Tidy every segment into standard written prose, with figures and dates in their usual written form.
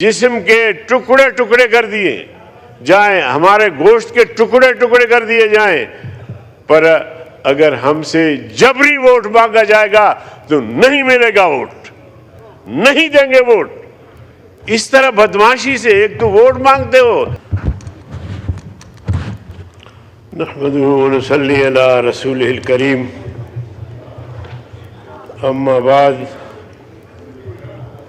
جسم کے ٹکڑے ٹکڑے کر دیے جائیں، ہمارے گوشت کے ٹکڑے ٹکڑے کر دیے جائیں، پر اگر ہم سے جبری ووٹ مانگا جائے گا تو نہیں ملے گا ووٹ، نہیں دیں گے ووٹ۔ اس طرح بدمعاشی سے ایک تو ووٹ مانگتے ہو۔ نحمدہ و نصلی علی رسولہ الکریم، اما بعد،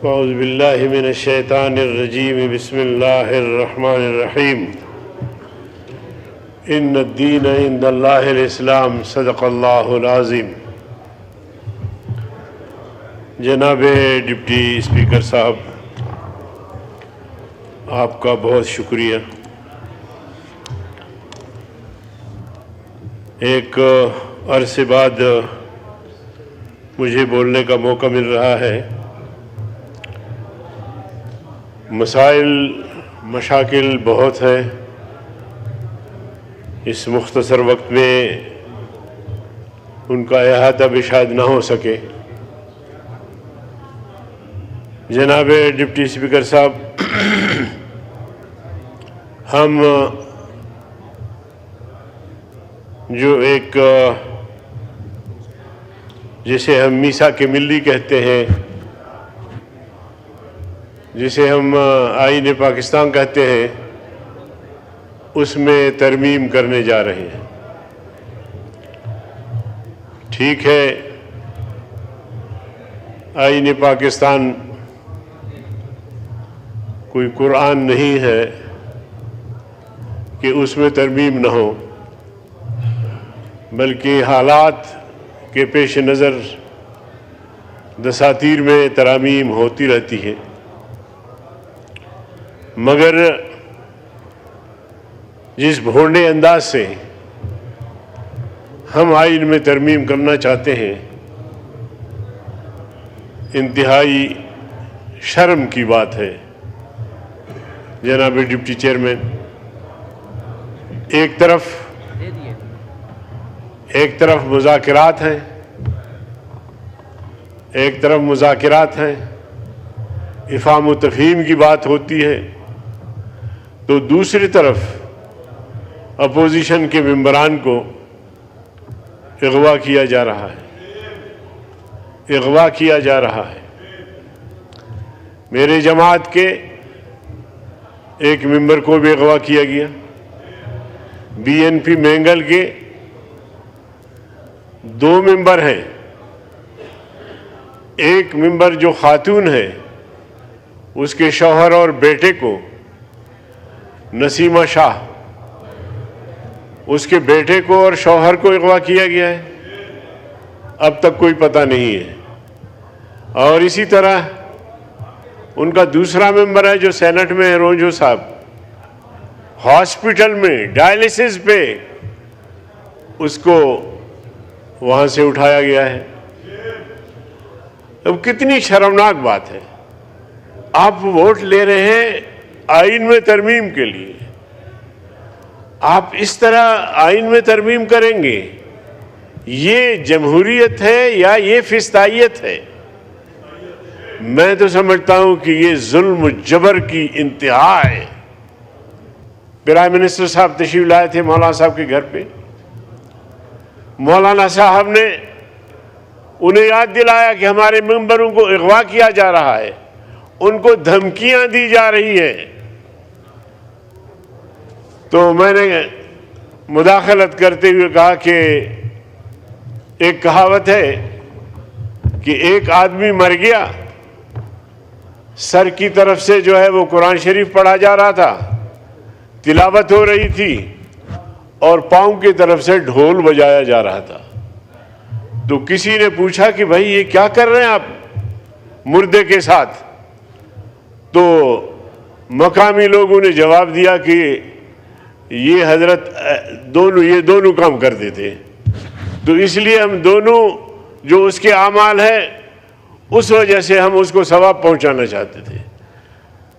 اعوذ باللہ من الشیطان الرجیم، بسم اللہ الرحمن الرحیم۔ ان الدین عند اللہ الاسلام، صدق اللہ العظیم۔ جناب ڈپٹی اسپیکر صاحب، آپ کا بہت شکریہ۔ ایک عرصے بعد مجھے بولنے کا موقع مل رہا ہے۔ مسائل مشاکل بہت ہیں، اس مختصر وقت میں ان کا احاطہ بھی شاید نہ ہو سکے۔ جناب ڈپٹی اسپیکر صاحب، ہم جو ایک جسے ہم میثاق ملی کہتے ہیں، جسے ہم آئین پاکستان کہتے ہیں، اس میں ترمیم کرنے جا رہے ہیں۔ ٹھیک ہے، آئین پاکستان کوئی قرآن نہیں ہے کہ اس میں ترمیم نہ ہو، بلکہ حالات کے پیش نظر دساتیر میں ترامیم ہوتی رہتی ہے، مگر جس بھونڈے انداز سے ہم آئین میں ترمیم کرنا چاہتے ہیں، انتہائی شرم کی بات ہے۔ جناب ڈپٹی چیئرمین، ایک طرف مذاکرات ہیں، افہام و تفہیم کی بات ہوتی ہے، تو دوسری طرف اپوزیشن کے ممبران کو اغوا کیا جا رہا ہے۔ میرے جماعت کے ایک ممبر کو بھی اغوا کیا گیا، بی این پی مینگل کے 2 ممبر ہیں، ایک ممبر جو خاتون ہے، اس کے شوہر اور بیٹے کو، نسیمہ شاہ، اس کے بیٹے کو اور شوہر کو اغوا کیا گیا ہے، اب تک کوئی پتہ نہیں ہے۔ اور اسی طرح ان کا دوسرا ممبر ہے جو سینٹ میں ہے، رونجو صاحب، ہاسپٹل میں ڈائلسس پہ اس کو وہاں سے اٹھایا گیا ہے۔ اب کتنی شرمناک بات ہے، آپ ووٹ لے رہے ہیں آئین میں ترمیم کے لیے، آپ اس طرح آئین میں ترمیم کریں گے؟ یہ جمہوریت ہے یا یہ فسطائیت ہے؟ میں تو سمجھتا ہوں کہ یہ ظلم و جبر کی انتہا ہے۔ پرائم منسٹر صاحب تشریف لائے تھے مولانا صاحب کے گھر پہ، مولانا صاحب نے انہیں یاد دلایا کہ ہمارے ممبروں کو اغوا کیا جا رہا ہے، ان کو دھمکیاں دی جا رہی ہیں۔ تو میں نے مداخلت کرتے ہوئے کہا کہ ایک کہاوت ہے کہ ایک آدمی مر گیا، سر کی طرف سے جو ہے وہ قرآن شریف پڑھا جا رہا تھا، تلاوت ہو رہی تھی، اور پاؤں کی طرف سے ڈھول بجایا جا رہا تھا۔ تو کسی نے پوچھا کہ بھائی یہ کیا کر رہے ہیں آپ مردے کے ساتھ؟ تو مقامی لوگوں نے جواب دیا کہ یہ حضرت یہ دونوں کام کر دیتے، تو اس لیے ہم دونوں جو اس کے اعمال ہیں اس وجہ سے ہم اس کو ثواب پہنچانا چاہتے تھے۔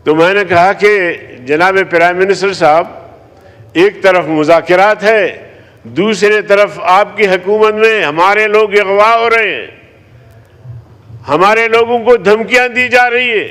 تو میں نے کہا کہ جناب پرائم منسٹر صاحب، ایک طرف مذاکرات ہے، دوسرے طرف آپ کی حکومت میں ہمارے لوگ اغوا ہو رہے ہیں، ہمارے لوگوں کو دھمکیاں دی جا رہی ہے،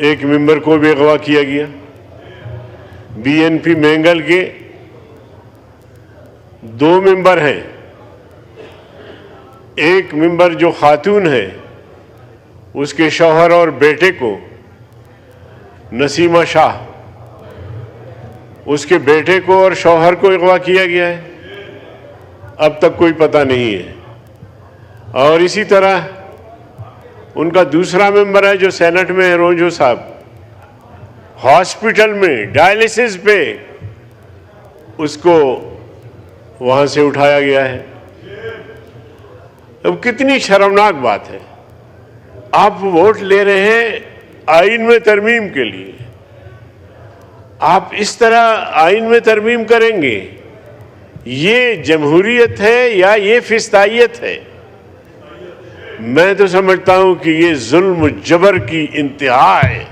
ایک ممبر کو بھی اغوا کیا گیا۔ بی این پی مینگل کے 2 ممبر ہیں، ایک ممبر جو خاتون ہے اس کے شوہر اور بیٹے کو، نسیمہ شاہ، اس کے بیٹے کو اور شوہر کو اغوا کیا گیا ہے، اب تک کوئی پتہ نہیں ہے۔ اور اسی طرح ان کا دوسرا ممبر ہے جو سینٹ میں ہے، رونجو صاحب، ہاسپٹل میں ڈائلسس پہ اس کو وہاں سے اٹھایا گیا ہے۔ اب کتنی شرمناک بات ہے، آپ ووٹ لے رہے ہیں آئین میں ترمیم کے لیے، آپ اس طرح آئین میں ترمیم کریں گے؟ یہ جمہوریت ہے یا یہ فسطائیت ہے؟ میں تو سمجھتا ہوں کہ یہ ظلم و جبر کی انتہا ہے۔